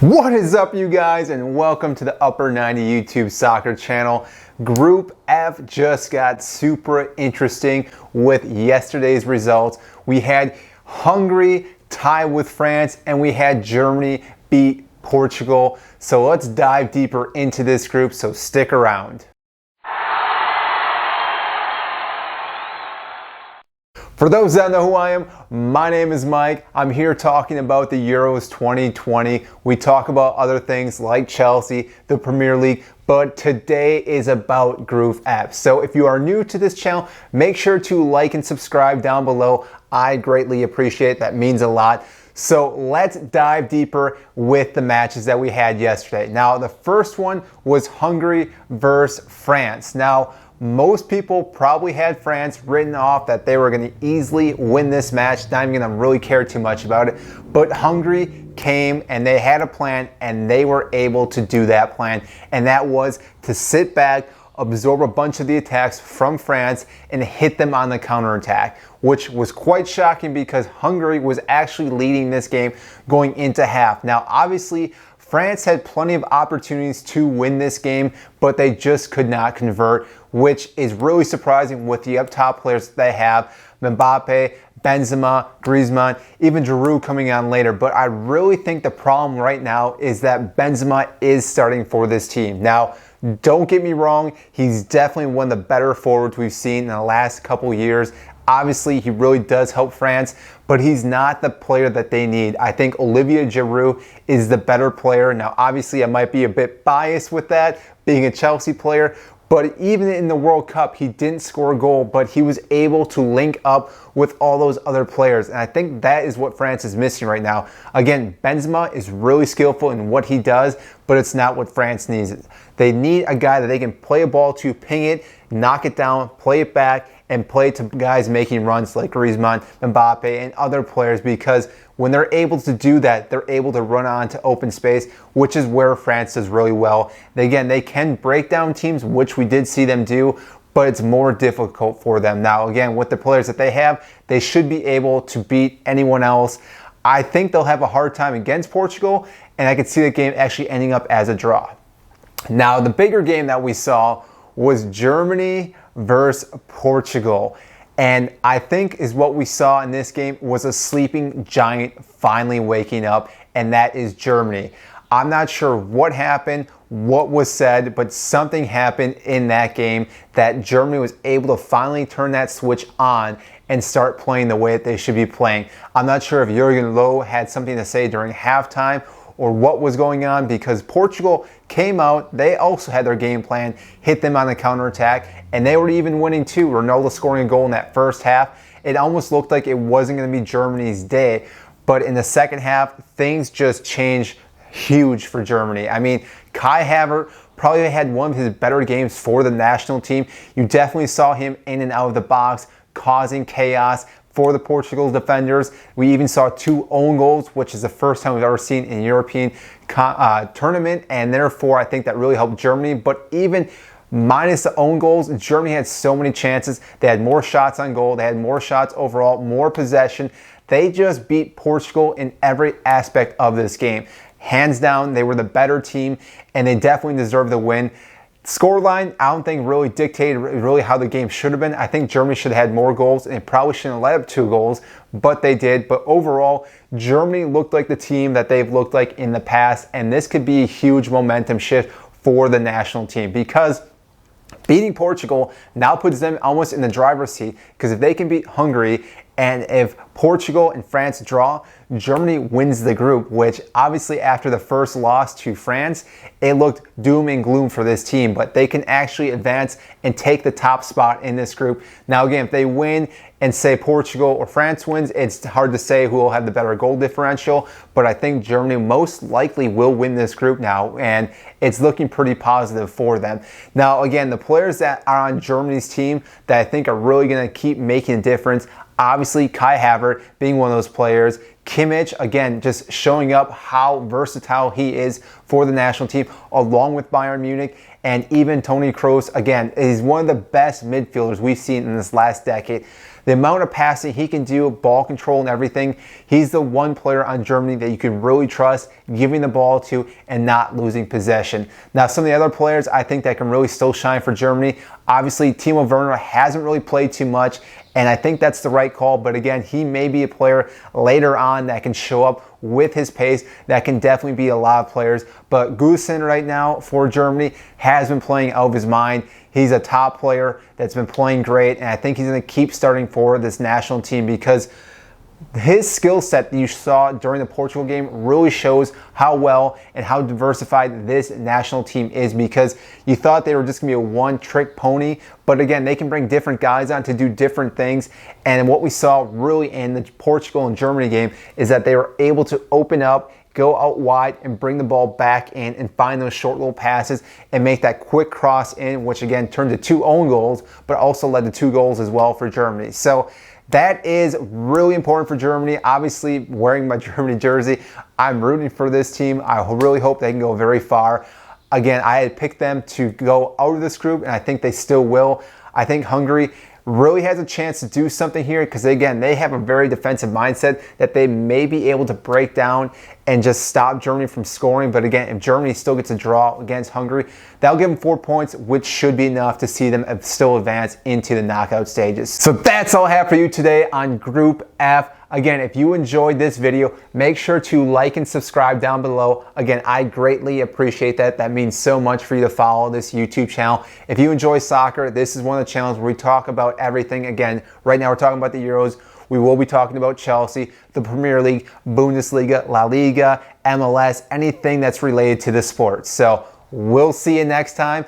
What is up, you guys, and welcome to the Upper 90 YouTube soccer channel. Group F just got super interesting with yesterday's results. We had Hungary tie with France, and we had Germany beat Portugal. So let's dive deeper into this group, so stick around. For those that know who I am, my name is Mike. I'm here talking about the Euros 2020. We talk about other things like Chelsea, the Premier League, but today is about Group F. So if you are new to this channel, make sure to like and subscribe down below. I greatly appreciate it. That means a lot. So let's dive deeper with the matches that we had yesterday. Now, the first one was Hungary versus France. Now, most people probably had France written off that they were going to easily win this match, not even going to really care too much about it. But Hungary came and they had a plan, and they were able to do that plan. And that was to sit back, absorb a bunch of the attacks from France, and hit them on the counterattack, which was quite shocking because Hungary was actually leading this game going into half. Now, obviously, France had plenty of opportunities to win this game, but they just could not convert, which is really surprising with the up top players that they have. Mbappe, Benzema, Griezmann, even Giroud coming on later. But I really think the problem right now is that Benzema is starting for this team. Now, don't get me wrong, he's definitely one of the better forwards we've seen in the last couple years. Obviously, he really does help France, but he's not the player that they need. I think Olivier Giroud is the better player. Now, obviously, I might be a bit biased with that, being a Chelsea player, but even in the World Cup, he didn't score a goal, but he was able to link up with all those other players. And I think that is what France is missing right now. Again, Benzema is really skillful in what he does, but it's not what France needs. They need a guy that they can play a ball to, ping it, knock it down, play it back, and play to guys making runs like Griezmann, Mbappe, and other players, because when they're able to do that, they're able to run onto open space, which is where France does really well. Again, they can break down teams, which we did see them do, but it's more difficult for them. Now, again, with the players that they have, they should be able to beat anyone else. I think they'll have a hard time against Portugal, and I could see the game actually ending up as a draw. Now, the bigger game that we saw was Germany versus Portugal. And I think is what we saw in this game was a sleeping giant finally waking up, and that is Germany. I'm not sure what happened, what was said, but something happened in that game that Germany was able to finally turn that switch on and start playing the way that they should be playing. I'm not sure if Jurgen Loh had something to say during halftime or what was going on, because Portugal came out, they also had their game plan, hit them on the counterattack, and they were even winning too. Ronaldo scoring a goal in that first half. It almost looked like it wasn't going to be Germany's day, but in the second half, things just changed huge for Germany. I mean, Kai Havertz probably had one of his better games for the national team. You definitely saw him in and out of the box, causing chaos for the Portugal defenders. We even saw 2 own goals, which is the first time we've ever seen in a European tournament, and therefore I think that really helped Germany. But even minus the own goals, Germany had so many chances. They had more shots on goal, they had more shots overall, more possession. They just beat Portugal in every aspect of this game. Hands down, they were the better team, and they definitely deserved the win. Scoreline, I don't think really dictated really how the game should have been. I think Germany should have had more goals, and they probably shouldn't have let up 2 goals, but they did. But overall, Germany looked like the team that they've looked like in the past, and this could be a huge momentum shift for the national team, because beating Portugal now puts them almost in the driver's seat, because if they can beat Hungary, and if Portugal and France draw, Germany wins the group, which obviously after the first loss to France, it looked doom and gloom for this team, but they can actually advance and take the top spot in this group. Now again, if they win and say Portugal or France wins, it's hard to say who will have the better goal differential, but I think Germany most likely will win this group now, and it's looking pretty positive for them. Now again, the players that are on Germany's team that I think are really going to keep making a difference, obviously Kai Havertz being one of those players. Kimmich, again, just showing up how versatile he is for the national team, along with Bayern Munich. And even Toni Kroos, again, is one of the best midfielders we've seen in this last decade. the amount of passing he can do, ball control and everything, he's the one player on Germany that you can really trust giving the ball to and not losing possession. Now, some of the other players I think that can really still shine for Germany, obviously Timo Werner hasn't really played too much, and I think that's the right call. But again, he may be a player later on that can show up with his pace. That can definitely be a lot of players. But Goosen right now for Germany has been playing out of his mind. He's a top player that's been playing great, and I think he's going to keep starting for this national team because his skill set that you saw during the Portugal game really shows how well and how diversified this national team is, because you thought they were just going to be a one-trick pony, but again, they can bring different guys on to do different things. And what we saw really in the Portugal and Germany game is that they were able to open up, go out wide, and bring the ball back in and find those short little passes and make that quick cross in, which again turned to 2 own goals, but also led to 2 goals as well for Germany. So that is really important for Germany. Obviously, wearing my Germany jersey, I'm rooting for this team. I really hope they can go very far. Again, I had picked them to go out of this group, and I think they still will. I think Hungary really has a chance to do something here because, again, they have a very defensive mindset that they may be able to break down and just stop Germany from scoring. But again, if Germany still gets a draw against Hungary, that'll give them 4 points, which should be enough to see them still advance into the knockout stages. So that's all I have for you today on Group F. Again, if you enjoyed this video, make sure to like and subscribe down below. Again, I greatly appreciate that. That means so much for you to follow this YouTube channel. If you enjoy soccer, this is one of the channels where we talk about everything. Again, right now we're talking about the Euros. We will be talking about Chelsea, the Premier League, Bundesliga, La Liga, MLS, anything that's related to the sport. So we'll see you next time.